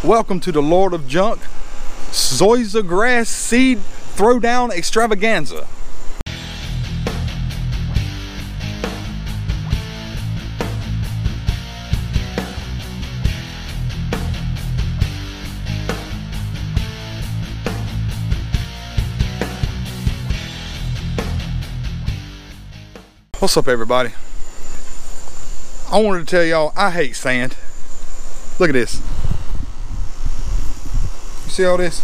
Welcome to the Lord of Junk zoysia grass seed throwdown extravaganza. What's up, everybody? I wanted to tell y'all I hate sand. Look at this. You see all this?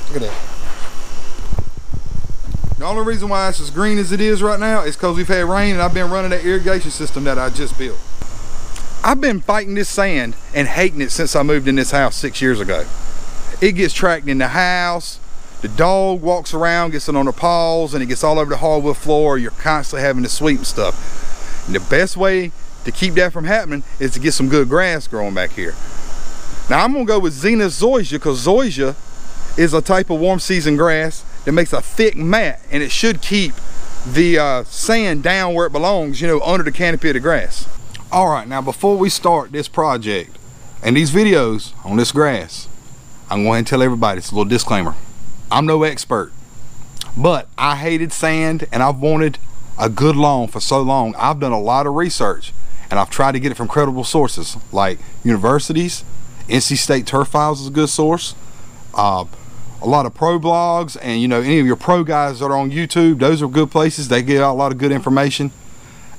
Look at that. The only reason why it's as green as it is right now is because we've had rain and I've been running that irrigation system that I just built. I've been fighting this sand and hating it since I moved in this house 6 years ago. It gets tracked in the house. The dog walks around, gets it on her paws, and it gets all over the hardwood floor. You're constantly having to sweep and stuff. And the best way to keep that from happening is to get some good grass growing back here. Now I'm gonna go with Zenith zoysia, because zoysia is a type of warm season grass that makes a thick mat, and it should keep the sand down where it belongs, you know, under the canopy of the grass. All right, now before we start this project and these videos on this grass, I'm going to tell everybody, it's a little disclaimer. I'm no expert, but I hated sand and I've wanted a good lawn for so long. I've done a lot of research and I've tried to get it from credible sources like universities. NC State Turf Files is a good source. A lot of pro blogs, and you know, any of your pro guys that are on YouTube, those are good places. They give out a lot of good information,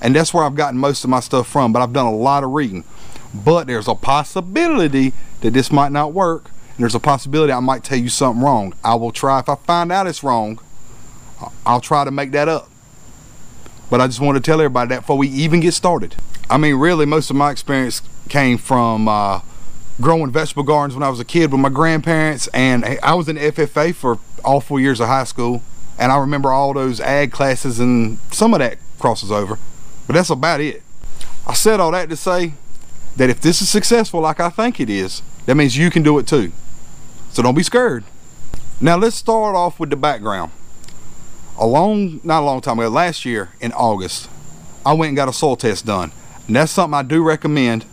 and that's where I've gotten most of my stuff from. But I've done a lot of reading, but there's a possibility that this might not work. There's a possibility I might tell you something wrong. I will try. If I find out it's wrong, I'll try to make that up. But I just want to tell everybody that before we even get started. I mean, really, most of my experience came from growing vegetable gardens when I was a kid with my grandparents, and I was in FFA for all 4 years of high school, and I remember all those ag classes, and some of that crosses over, but that's about it. I said all that to say that if this is successful like I think it is, that means you can do it too. So don't be scared. Now let's start off with the background. Not a long time ago, last year in August, I went and got a soil test done. And that's something I do recommend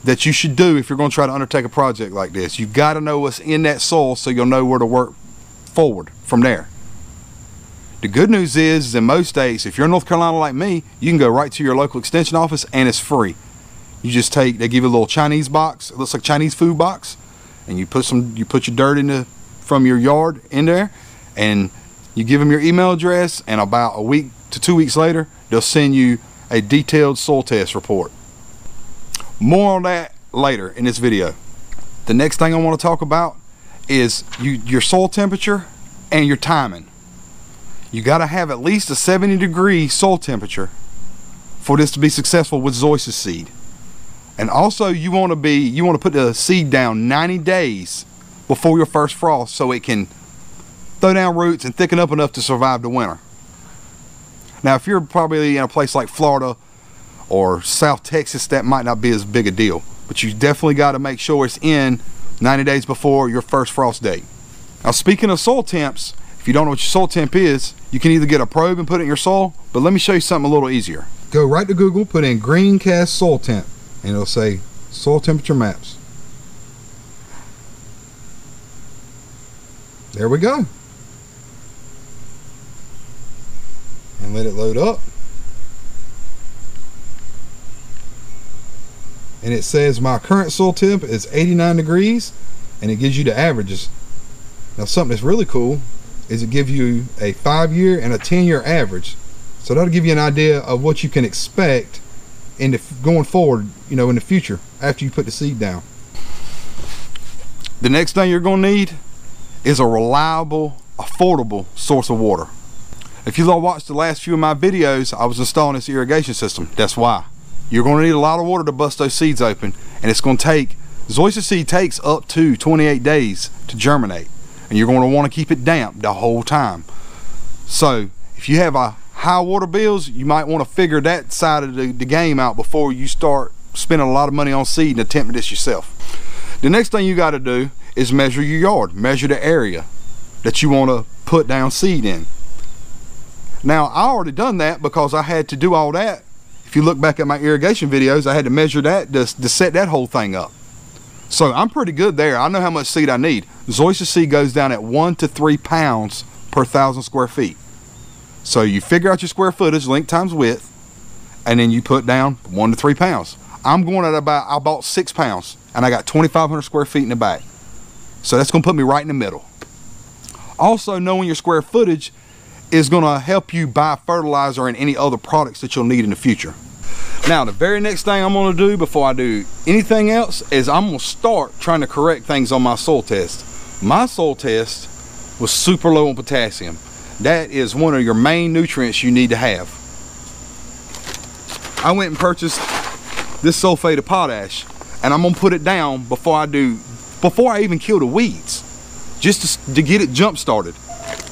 that you should do if you're going to try to undertake a project like this. You've got to know what's in that soil so you'll know where to work forward from there. The good news is in most states, if you're in North Carolina like me, you can go right to your local extension office and it's free. You just they give you a little Chinese box, it looks like Chinese food box, and you put your dirt from your yard in there, and you give them your email address, and about a week to 2 weeks later, they'll send you a detailed soil test report. More on that later in this video. The next thing I want to talk about is your soil temperature and your timing. You got to have at least a 70-degree soil temperature for this to be successful with zoysia seed. And also you want to put the seed down 90 days before your first frost so it can throw down roots and thicken up enough to survive the winter. Now if you're probably in a place like Florida or South Texas, that might not be as big a deal, but you definitely got to make sure it's in 90 days before your first frost date. Now speaking of soil temps, if you don't know what your soil temp is, you can either get a probe and put it in your soil, but let me show you something a little easier. Go right to Google, put in Greencast soil temp, and it'll say soil temperature maps. There we go. And let it load up. And it says my current soil temp is 89 degrees, and it gives you the averages. Now something that's really cool is it gives you a 5-year and a 10-year average. So that'll give you an idea of what you can expect going forward, you know, in the future after you put the seed down. The next thing you're going to need is a reliable, affordable source of water. If you watched the last few of my videos, I was installing this irrigation system. That's why. You're going to need a lot of water to bust those seeds open, and it's going to take, zoysia seed takes up to 28 days to germinate, and you're going to want to keep it damp the whole time. So if you have a high water bills, you might want to figure that side of the game out before you start spending a lot of money on seed and attempting this yourself. The next thing you got to do is measure your yard, measure the area that you want to put down seed in. Now I already done that because I had to do all that. If you look back at my irrigation videos, I had to measure that to set that whole thing up. So I'm pretty good there. I know how much seed I need. Zoysia seed goes down at 1 to 3 pounds per 1,000 square feet. So you figure out your square footage, length times width, and then you put down 1 to 3 pounds. I'm going at about, I bought 6 pounds, and I got 2,500 square feet in the back. So that's gonna put me right in the middle. Also, knowing your square footage is gonna help you buy fertilizer and any other products that you'll need in the future. Now, the very next thing I'm gonna do before I do anything else is I'm gonna start trying to correct things on my soil test. My soil test was super low on potassium. That is one of your main nutrients you need to have. I went and purchased this sulfate of potash, and I'm gonna put it down before I even kill the weeds, just to get it jump started.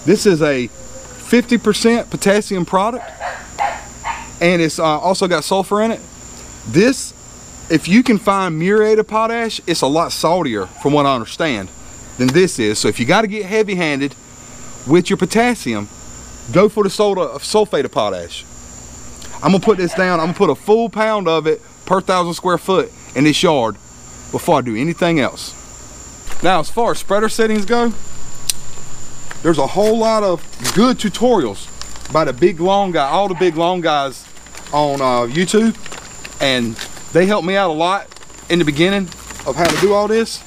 This is a 50% potassium product, and it's also got sulfur in it. This, if you can find muriated potash, it's a lot saltier from what I understand than this is. So if you got to get heavy-handed with your potassium, go for the sulfate of potash. I'm gonna put this down. I'm gonna put a full pound of it per 1,000 square foot in this yard before I do anything else. Now, as far as spreader settings go, there's a whole lot of good tutorials by the big long guy, all the big long guys on YouTube, and they helped me out a lot in the beginning of how to do all this.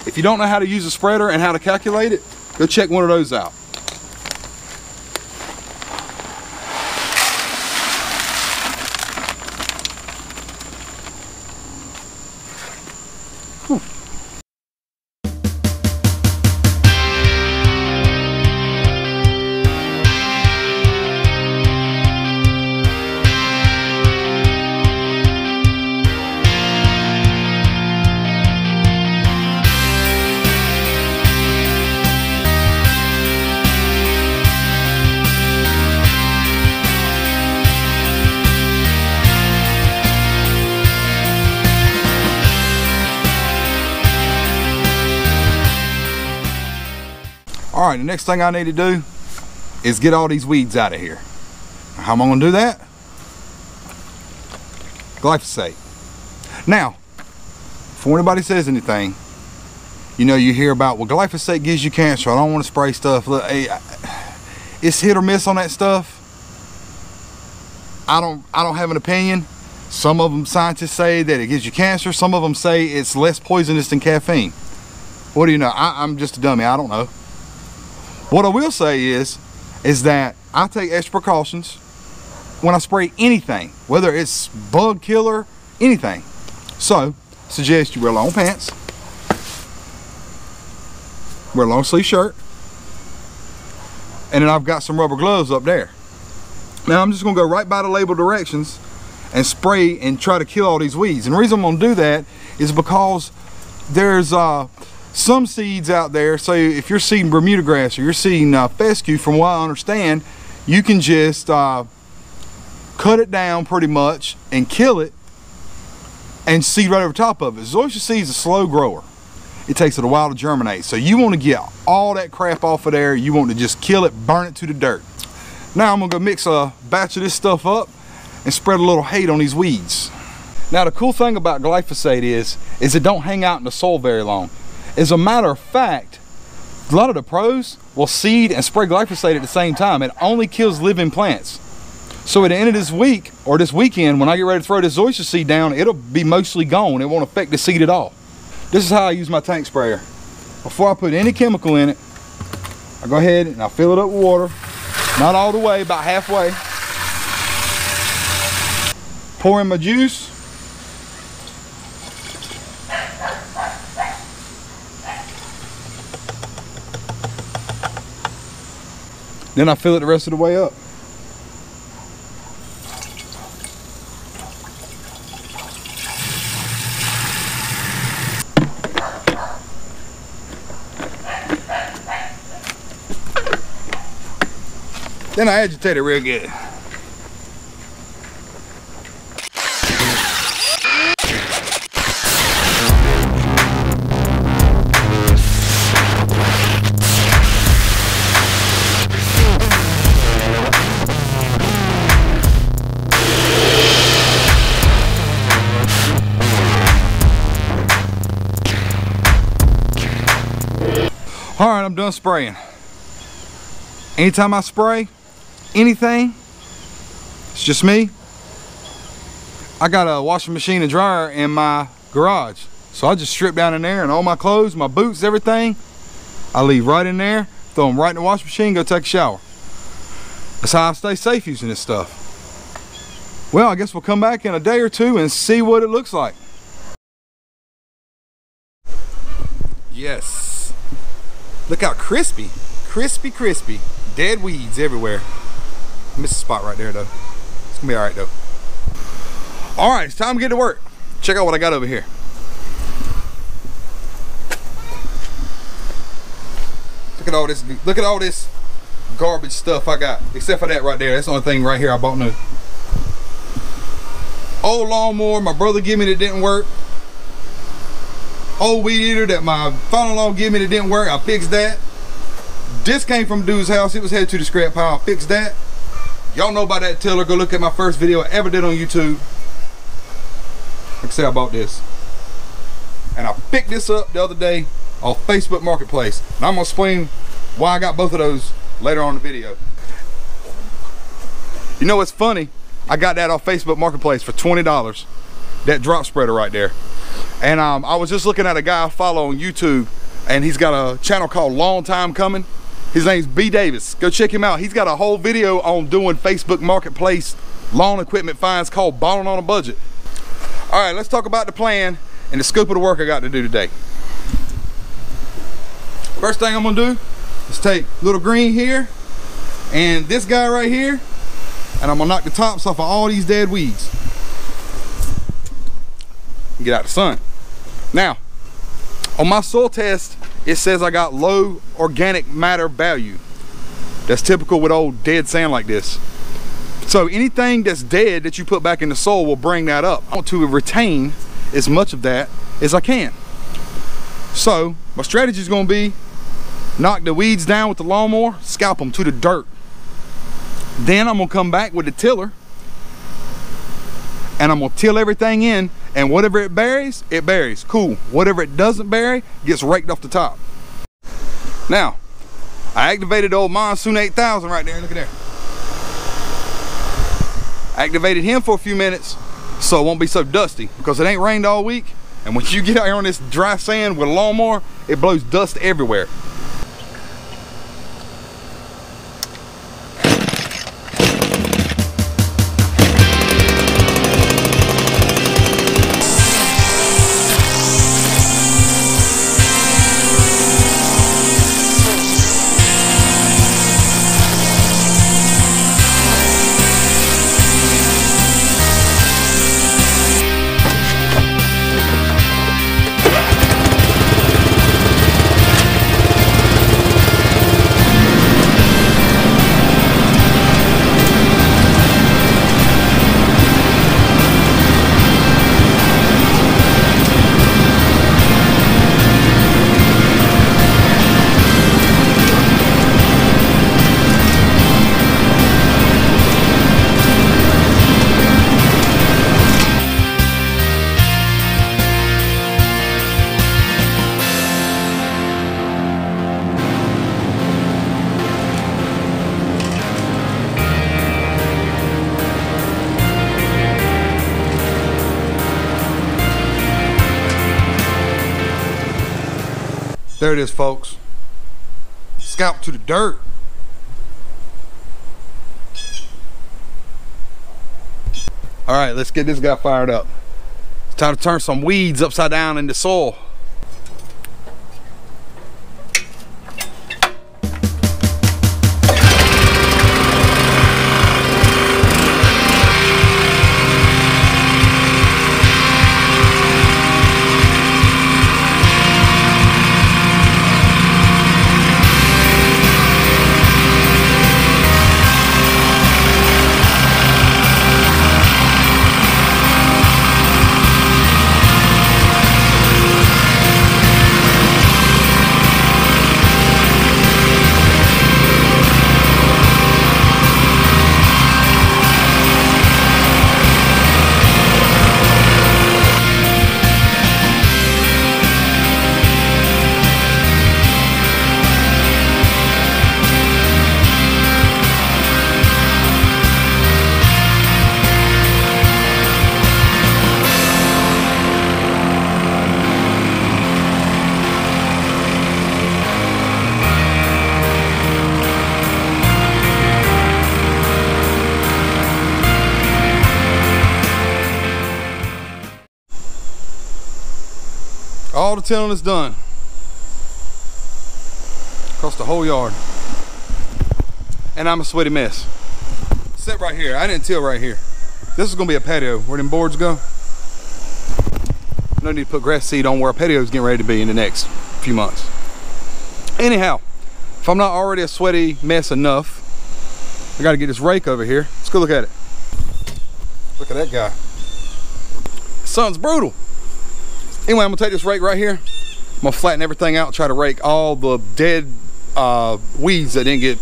If you don't know how to use a spreader and how to calculate it, go check one of those out. All right, the next thing I need to do is get all these weeds out of here. How am I gonna do that? Glyphosate. Now, before anybody says anything, you know, you hear about, well, glyphosate gives you cancer, I don't want to spray stuff. Look, hey, it's hit or miss on that stuff. I don't have an opinion. Some of them scientists say that it gives you cancer. Some of them say it's less poisonous than caffeine. What do you know? I'm just a dummy, I don't know. What I will say is that I take extra precautions when I spray anything, whether it's bug killer, anything. So, suggest you wear long pants, wear a long sleeve shirt, and then I've got some rubber gloves up there. Now I'm just gonna go right by the label directions and spray and try to kill all these weeds. And the reason I'm gonna do that is because there's some seeds out there. So if you're seeding Bermuda grass or you're seeding fescue, from what I understand, you can just cut it down pretty much and kill it and seed right over top of it. Zoysia seed is a slow grower. It takes it a while to germinate. So you want to get all that crap off of there. You want to just kill it, burn it to the dirt. Now I'm gonna go mix a batch of this stuff up and spread a little hate on these weeds. Now the cool thing about glyphosate is it don't hang out in the soil very long. As a matter of fact, a lot of the pros will seed and spray glyphosate at the same time. It only kills living plants. So at the end of this week, or this weekend, when I get ready to throw this zoysia seed down, it'll be mostly gone. It won't affect the seed at all. This is how I use my tank sprayer. Before I put any chemical in it, I go ahead and I fill it up with water. Not all the way, about halfway. Pour in my juice. Then I fill it the rest of the way up. Then I agitate it real good. All right, I'm done spraying. Anytime I spray anything, it's just me. I got a washing machine and dryer in my garage. So I just strip down in there, and all my clothes, my boots, everything, I leave right in there, throw them right in the washing machine, go take a shower. That's how I stay safe using this stuff. Well, I guess we'll come back in a day or two and see what it looks like. Yes. Look how crispy. Crispy, crispy. Dead weeds everywhere. Missed a spot right there though. It's gonna be all right though. All right, it's time to get to work. Check out what I got over here. Look at all this garbage stuff I got, except for that right there. That's the only thing right here I bought new. Old lawnmower my brother gave me that didn't work. Old weed eater that my father-in-law gave me that didn't work. I fixed that. This came from dude's house. It was headed to the scrap pile. I fixed that. Y'all know about that tiller. Go look at my first video I ever did on YouTube. Like I said, I bought this. And I picked this up the other day off Facebook Marketplace. And I'm gonna explain why I got both of those later on in the video. You know what's funny? I got that off Facebook Marketplace for $20. That drop spreader right there. And I was just looking at a guy I follow on YouTube, and he's got a channel called Long Time Coming. His name's B. Davis. Go check him out. He's got a whole video on doing Facebook Marketplace lawn equipment finds called Balling on a Budget. All right, let's talk about the plan and the scope of the work I got to do today. First thing I'm gonna do is take little green here and this guy right here, and I'm gonna knock the tops off of all these dead weeds. Get out the sun. Now, on my soil test, it says I got low organic matter value. That's typical with old dead sand like this. So anything that's dead that you put back in the soil will bring that up. I want to retain as much of that as I can. So my strategy is going to be knock the weeds down with the lawnmower, scalp them to the dirt. Then I'm going to come back with the tiller and I'm going to till everything in, and whatever it buries, it buries. Cool. Whatever it doesn't bury gets raked off the top. Now, I activated the old Monsoon 8000 right there. Look at there. Activated him for a few minutes so it won't be so dusty, because it ain't rained all week, and when you get out here on this dry sand with a lawnmower, it blows dust everywhere. There it is, folks. Scalp to the dirt. All right, let's get this guy fired up. It's time to turn some weeds upside down in the soil. All the tilling is done. Across the whole yard. And I'm a sweaty mess. Except right here. I didn't till right here. This is gonna be a patio. Where them boards go? No need to put grass seed on where a patio is getting ready to be in the next few months. Anyhow, if I'm not already a sweaty mess enough, I gotta get this rake over here. Let's go look at it. Look at that guy. The sun's brutal. Anyway, I'm gonna take this rake right here. I'm gonna flatten everything out and try to rake all the dead weeds that didn't get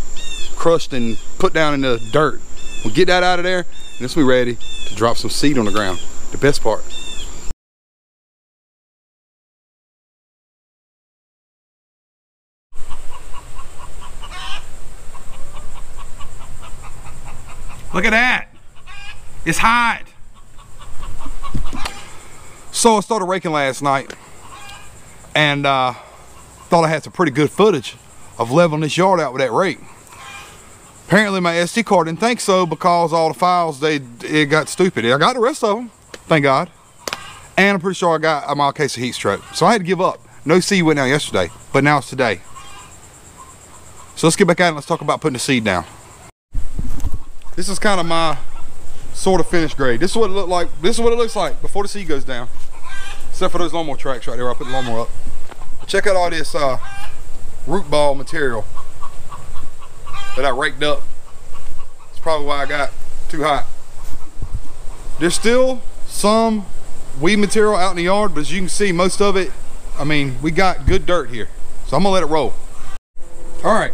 crushed and put down in the dirt. We'll get that out of there, and this will be ready to drop some seed on the ground. The best part. Look at that. It's hot. So I started raking last night and thought I had some pretty good footage of leveling this yard out with that rake. Apparently my SD card didn't think so because all the files, it got stupid. I got the rest of them, thank God. And I'm pretty sure I got a mild case of heat stroke. So I had to give up. No seed went down yesterday, but now it's today. So let's get back at it and let's talk about putting the seed down. This is kind of my sort of finished grade. This is what it looked like. This is what it looks like before the seed goes down. Except for those lawnmower tracks right there where I put the lawnmower up. Check out all this root ball material that I raked up. That's probably why I got too hot. There's still some weed material out in the yard, but as you can see, most of it, I mean, we got good dirt here. So I'm gonna let it roll. All right,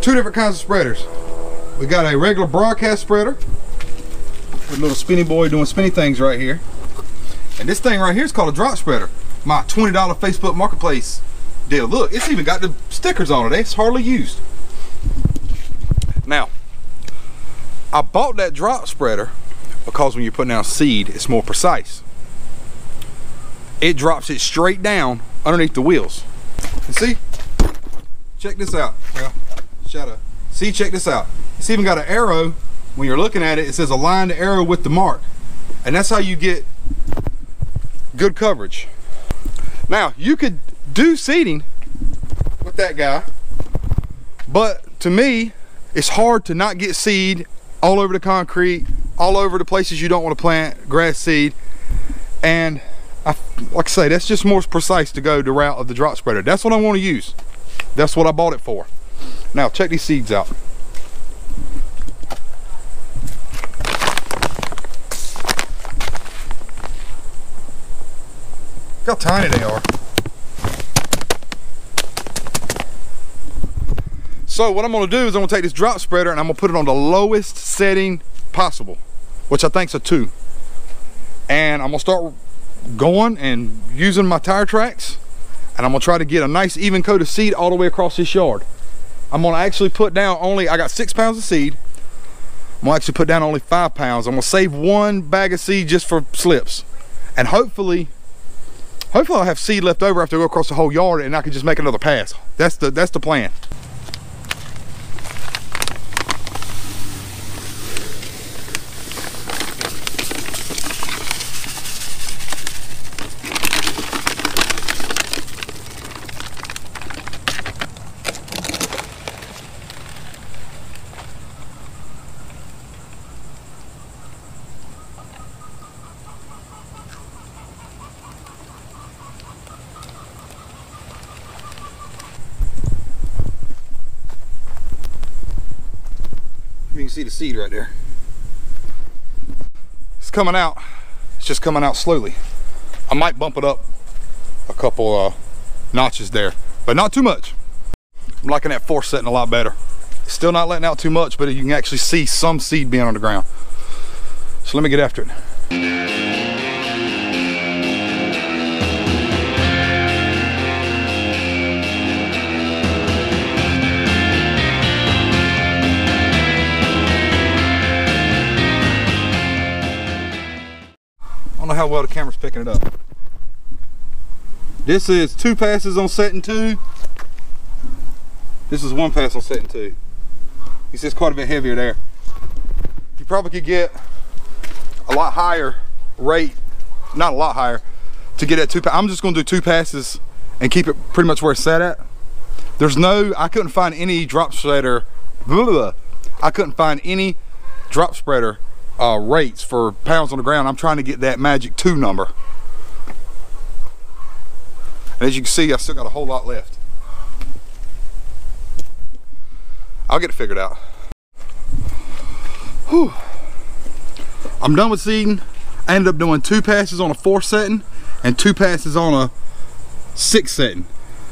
2 different kinds of spreaders. We got a regular broadcast spreader with a little spinny boy doing spinny things right here. And this thing right here is called a drop spreader. My $20 Facebook Marketplace deal. Look, it's even got the stickers on it. It's hardly used. Now, I bought that drop spreader because when you're putting down seed, it's more precise. It drops it straight down underneath the wheels. And see, check this out. Well, shadow. See, check this out. It's even got an arrow. When you're looking at it, it says align the arrow with the mark. And that's how you get good coverage. Now, you could do seeding with that guy, but to me, it's hard to not get seed all over the concrete, all over the places you don't want to plant grass seed. And like I say, that's just more precise to go the route of the drop spreader. That's what I want to use. That's what I bought it for. Now, check these seeds out. Look how tiny they are. So what I'm gonna do is I'm gonna take this drop spreader and I'm gonna put it on the lowest setting possible, which I think is a 2. And I'm gonna start going and using my tire tracks, and I'm gonna try to get a nice even coat of seed all the way across this yard. I'm gonna actually put down I got 6 pounds of seed. I'm gonna actually put down only 5 pounds. I'm gonna save 1 bag of seed just for slips. And hopefully I'll have seed left over after I go across the whole yard and I can just make another pass. That's the plan. You can see the seed right there. It's coming out. It's just coming out slowly. I might bump it up a couple notches there, but not too much. I'm liking that force setting a lot better. Still not letting out too much, but you can actually see some seed being on the ground. So let me get after it. I don't know how well the camera's picking it up. This is 2 passes on setting 2. This is 1 pass on setting 2. You see it's quite a bit heavier there. You probably could get a lot higher rate, not a lot higher, to get that 2 pass. I'm just gonna do 2 passes and keep it pretty much where it's set at. There's no, I couldn't find any drop spreader, I couldn't find any drop spreader rates for pounds on the ground. I'm trying to get that magic 2 number. And as you can see, I still got a whole lot left. I'll get it figured out. Whew. I'm done with seeding. I ended up doing 2 passes on a 4 setting and 2 passes on a 6 setting.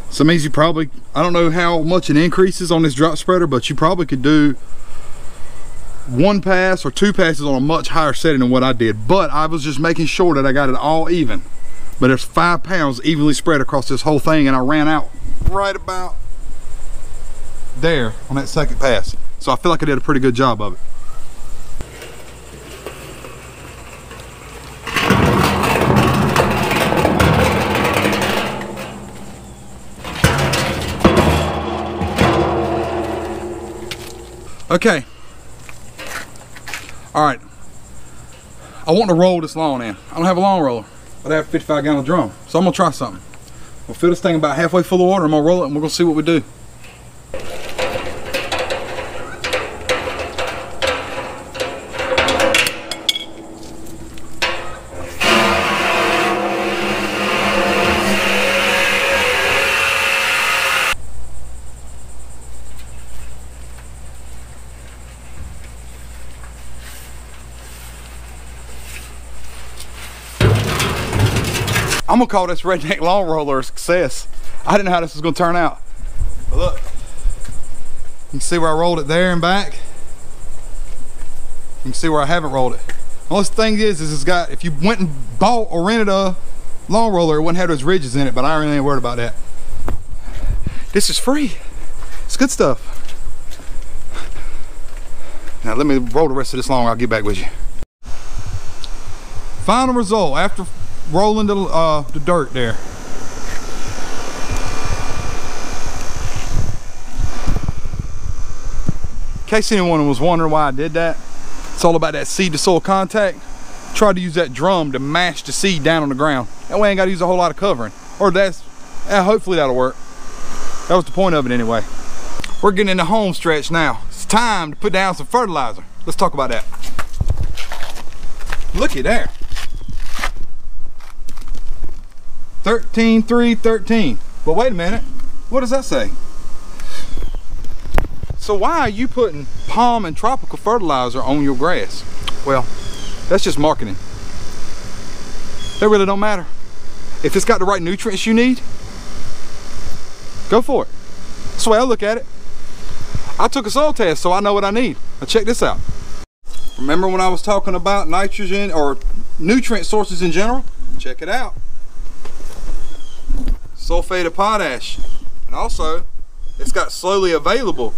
So it means you probably, I don't know how much it increases on this drop spreader, but you probably could do 1 pass or 2 passes on a much higher setting than what I did. But I was just making sure that I got it all even. But there's 5 pounds evenly spread across this whole thing, and I ran out right about there on that 2nd pass. So I feel like I did a pretty good job of it. Okay. All right. I want to roll this lawn in. I don't have a lawn roller, but I have a 55-gallon drum. So I'm gonna try something. We'll fill this thing about halfway full of water. I'm gonna roll it and we're gonna see what we do. I'm gonna call this redneck lawn roller a success. I didn't know how this was gonna turn out. But look, you can see where I rolled it there and back. You can see where I haven't rolled it. The only thing is it's got, if you went and bought or rented a lawn roller, it wouldn't have those ridges in it, but I really ain't worried about that. This is free. It's good stuff. Now let me roll the rest of this lawn, I'll get back with you. Final result after rolling the dirt there. In case anyone was wondering why I did that, it's all about that seed to soil contact. Try to use that drum to mash the seed down on the ground. That way I ain't got to use a whole lot of covering. Or hopefully that'll work. That was the point of it anyway. We're getting in the home stretch now. It's time to put down some fertilizer. Let's talk about that. Looky there. 13, 3, 13. But wait a minute, what does that say? So why are you putting palm and tropical fertilizer on your grass? Well, that's just marketing. That really don't matter. If it's got the right nutrients you need, go for it. That's the way I look at it. I took a soil test, so I know what I need. Now check this out. Remember when I was talking about nitrogen or nutrient sources in general? Check it out. Sulfate of potash, and also it's got slowly available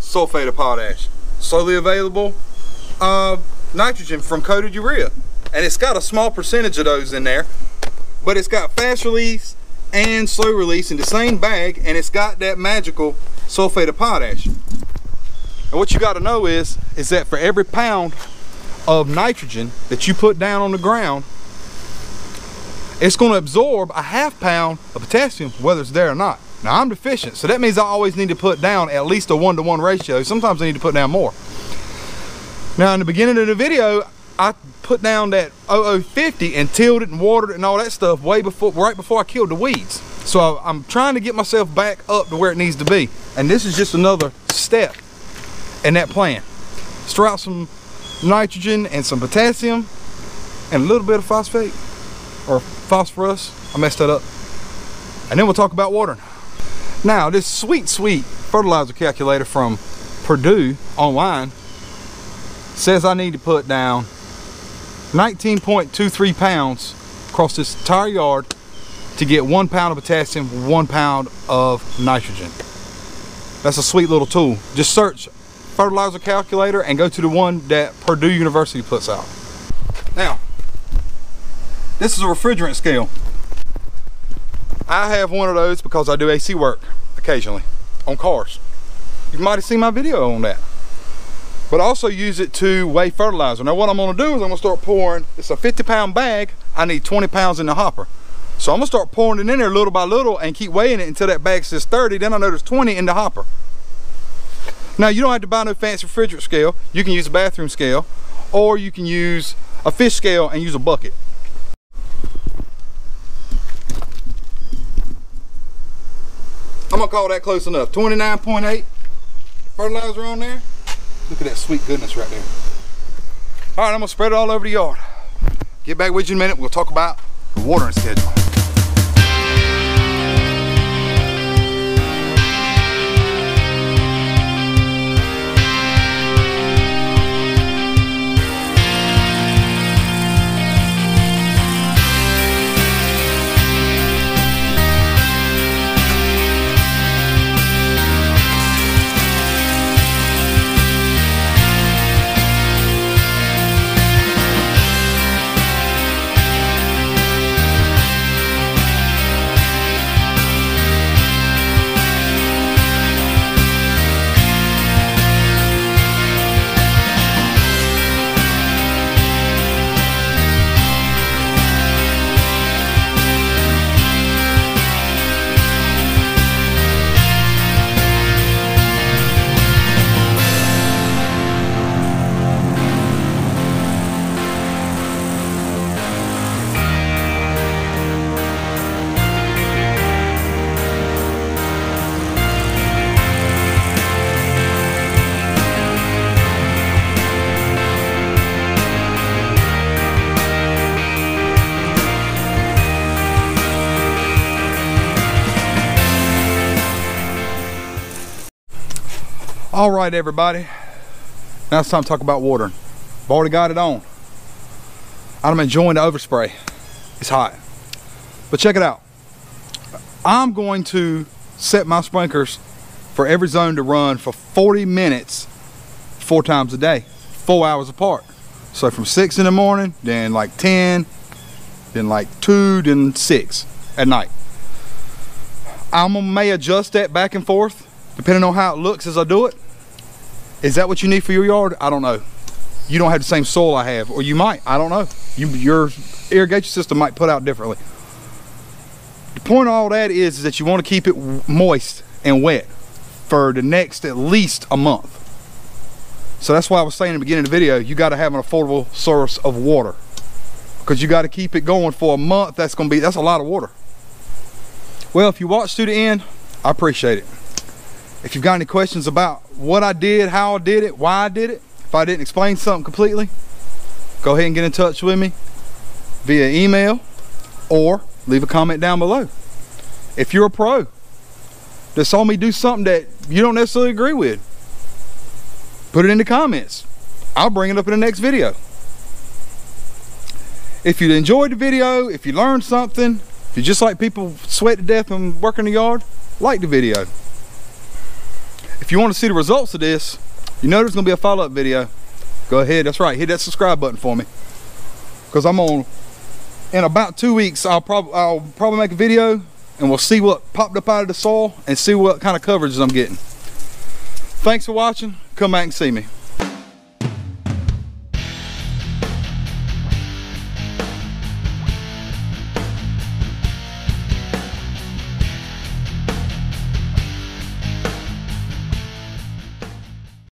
sulfate of potash, slowly available nitrogen from coated urea, and it's got a small percentage of those in there, but it's got fast release and slow release in the same bag, and it's got that magical sulfate of potash. And what you got to know is that for every pound of nitrogen that you put down on the ground, it's going to absorb a ½ pound of potassium, whether it's there or not. Now I'm deficient, so that means I always need to put down at least a 1-to-1 ratio. Sometimes I need to put down more. Now in the beginning of the video, I put down that 0050 and tilled it and watered it and all that stuff right before I killed the weeds. So I'm trying to get myself back up to where it needs to be. And this is just another step in that plan. Stir out some nitrogen and some potassium and a little bit of phosphate or phosphorus. I messed that up. And then we'll talk about watering. Now this sweet fertilizer calculator from Purdue online says I need to put down 19.23 pounds across this entire yard to get 1 pound of potassium, 1 pound of nitrogen. That's a sweet little tool. Just search fertilizer calculator and go to the one that Purdue University puts out. Now, this is a refrigerant scale. I have one of those because I do AC work occasionally on cars. You might have seen my video on that. but also use it to weigh fertilizer. Now what I'm gonna do is I'm gonna start pouring, it's a 50-pound bag, I need 20 pounds in the hopper. So I'm gonna start pouring it in there little by little and keep weighing it until that bag says 30, then I know there's 20 in the hopper. Now you don't have to buy no fancy refrigerant scale, you can use a bathroom scale, or you can use a fish scale and use a bucket. I'm gonna call that close enough. 29.8 fertilizer on there. Look at that sweet goodness right there. All right, I'm gonna spread it all over the yard. Get back with you in a minute. We'll talk about the watering schedule. All right, everybody. Now it's time to talk about watering. I've already got it on. I'm enjoying the overspray. It's hot. But check it out. I'm going to set my sprinklers for every zone to run for 40 minutes 4 times a day, 4 hours apart. So from 6 in the morning, then like 10, then like 2, then 6 at night. May adjust that back and forth depending on how it looks as I do it. Is that what you need for your yard? I don't know. You don't have the same soil I have, or you might, I don't know. Your irrigation system might put out differently. The point of all that is that you want to keep it moist and wet for the next at least a month. So that's why I was saying in the beginning of the video, you got to have an affordable source of water, because you got to keep it going for a month. That's a lot of water. Well, if you watched to the end, I appreciate it. If you've got any questions about what I did, how I did it, why I did it, if I didn't explain something completely, go ahead and get in touch with me via email or leave a comment down below. If you're a pro that saw me do something that you don't necessarily agree with, put it in the comments. I'll bring it up in the next video. If you enjoyed the video, if you learned something, if you just like people sweat to death and work in the yard, like the video. If you want to see the results of this, you know there's going to be a follow-up video. Go ahead, that's right, hit that subscribe button for me. Because in about 2 weeks, I'll probably make a video and we'll see what popped up out of the soil and see what kind of coverages I'm getting. Thanks for watching. Come back and see me.